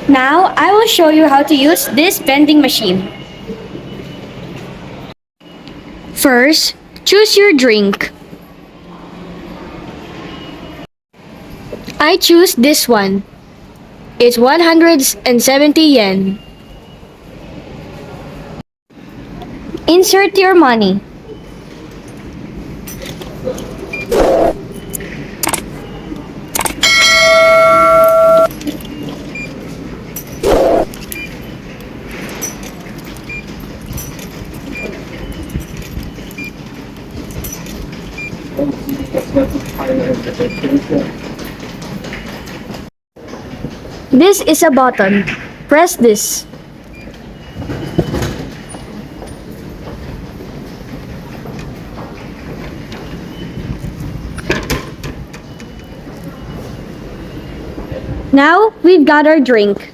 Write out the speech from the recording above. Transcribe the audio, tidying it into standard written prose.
Now, I will show you how to use this vending machine. First, choose your drink. I choose this one. It's 170 yen. Insert your money. This is a button. Press this. Now, we've got our drink.